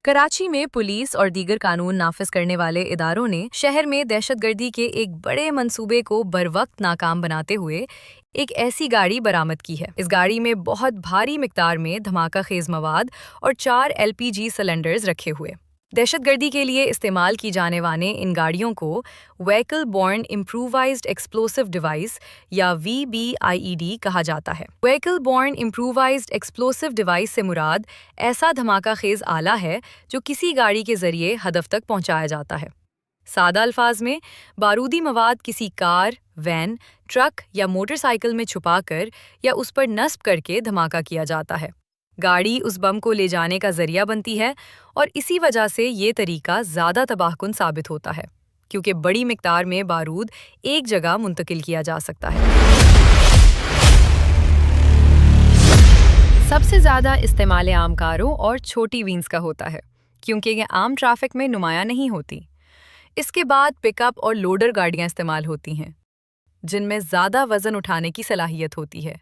कराची में पुलिस और दीगर कानून नाफिज करने वाले इदारों ने शहर में दहशतगर्दी के एक बड़े मंसूबे को बरवक्त नाकाम बनाते हुए एक ऐसी गाड़ी बरामद की है। इस गाड़ी में बहुत भारी मिकदार में धमाका खेज मवाद और 4 एलपीजी सिलेंडर्स रखे हुए। दहशतगर्दी के लिए इस्तेमाल की जाने वाले इन गाड़ियों को vehicle born improvised explosive device या VBIED कहा जाता है। Vehicle born improvised explosive device से मुराद ऐसा धमाका खेज आला है जो किसी गाड़ी के जरिए हदफ तक पहुंचाया जाता है। सादा अल्फाज में बारूदी मवाद किसी कार, वैन, ट्रक या मोटरसाइकिल में छुपाकर या उस पर नस्ब करके धमाका किया जाता है। गाड़ी उस बम को ले जाने का जरिया बनती है और इसी वजह से ये तरीका ज़्यादा तबाहकुन साबित होता है, क्योंकि बड़ी मिकदार में बारूद एक जगह मुंतकिल किया जा सकता है। सबसे ज़्यादा इस्तेमाल आम कारों और छोटी व्हील्स का होता है, क्योंकि ये आम ट्रैफिक में नुमाया नहीं होती। इसके बाद पिकअप और लोडर गाड़ियाँ इस्तेमाल होती हैं, जिनमें ज़्यादा वज़न उठाने की सलाहियत होती है।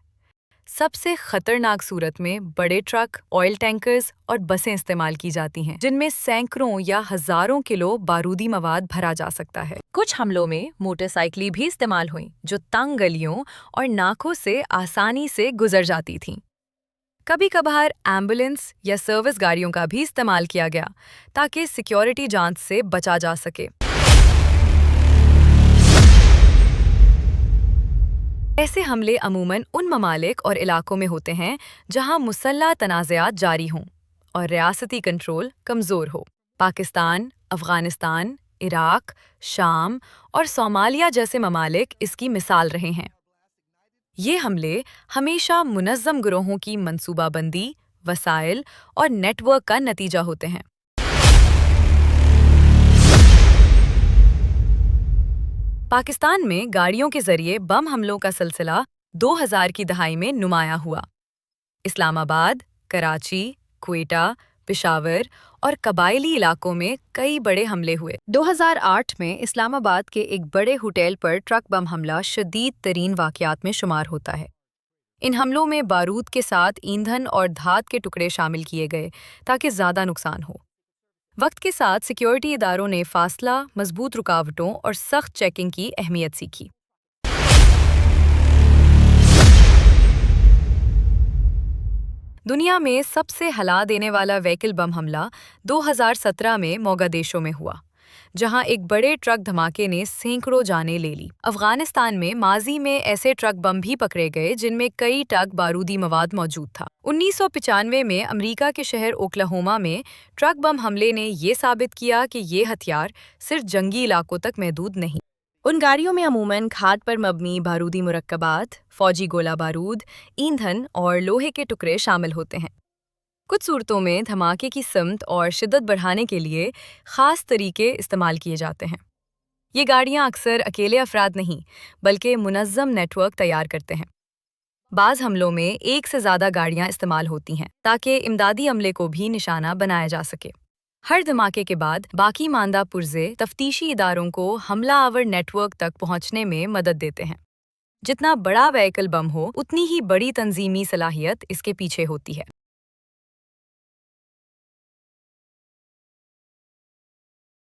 सबसे खतरनाक सूरत में बड़े ट्रक, ऑयल टैंकर्स और बसें इस्तेमाल की जाती हैं, जिनमें सैकड़ों या हजारों किलो बारूदी मवाद भरा जा सकता है। कुछ हमलों में मोटरसाइकिलें भी इस्तेमाल हुईं, जो तंग गलियों और नाकों से आसानी से गुजर जाती थीं। कभी कभार एम्बुलेंस या सर्विस गाड़ियों का भी इस्तेमाल किया गया ताकि सिक्योरिटी जांच से बचा जा सके। ऐसे हमले अमूमन उन ममालिक और इलाकों में होते हैं जहां मुसल्लह तनाज़ात जारी हों और रियासती कंट्रोल कमज़ोर हो। पाकिस्तान, अफ़गानिस्तान, इराक, शाम और सोमालिया जैसे ममालिक इसकी मिसाल रहे हैं। ये हमले हमेशा मुनज़्ज़म गिरोहों की मंसूबाबंदी, वसाइल और नेटवर्क का नतीजा होते हैं। पाकिस्तान में गाड़ियों के जरिए बम हमलों का सिलसिला 2000 की दहाई में नुमाया हुआ। इस्लामाबाद, कराची, क्वेटा, पेशावर और कबायली इलाकों में कई बड़े हमले हुए। 2008 में इस्लामाबाद के एक बड़े होटल पर ट्रक बम हमला शदीद तरीन वाक़यात में शुमार होता है। इन हमलों में बारूद के साथ ईंधन और धात के टुकड़े शामिल किए गए ताकि ज़्यादा नुकसान हो। वक्त के साथ सिक्योरिटी इदारों ने फासला, मजबूत रुकावटों और सख्त चेकिंग की अहमियत सीखी। दुनिया में सबसे हिला देने वाला व्हीकल बम हमला 2017 में मोगादिशु में हुआ, जहां एक बड़े ट्रक धमाके ने सैकड़ों जानें ले ली। अफगानिस्तान में माजी में ऐसे ट्रक बम भी पकड़े गए जिनमें कई टग बारूदी मवाद मौजूद था। 1995 में अमेरिका के शहर ओक्लाहोमा में ट्रक बम हमले ने ये साबित किया कि ये हथियार सिर्फ जंगी इलाकों तक महदूद नहीं। उन गाड़ियों में अमूमन खाद पर मबनी बारूदी मुरक्कबात, फौजी गोला बारूद, ईंधन और लोहे के टुकड़े शामिल होते हैं। कुछ सूरतों में धमाके की समत और शिद्दत बढ़ाने के लिए ख़ास तरीके इस्तेमाल किए जाते हैं। ये गाड़ियाँ अक्सर अकेले अफराद नहीं, बल्कि मुनज़्ज़म नेटवर्क तैयार करते हैं। बाज़ हमलों में एक से ज़्यादा गाड़ियाँ इस्तेमाल होती हैं ताकि इमदादी अमले को भी निशाना बनाया जा सके। हर धमाके के बाद बाकी मांदा पुर्जे तफ्तीशी इदारों को हमला आवर नेटवर्क तक पहुँचने में मदद देते हैं। जितना बड़ा व्हीकल बम हो, उतनी ही बड़ी तंजीमी सलाहियत इसके पीछे होती है।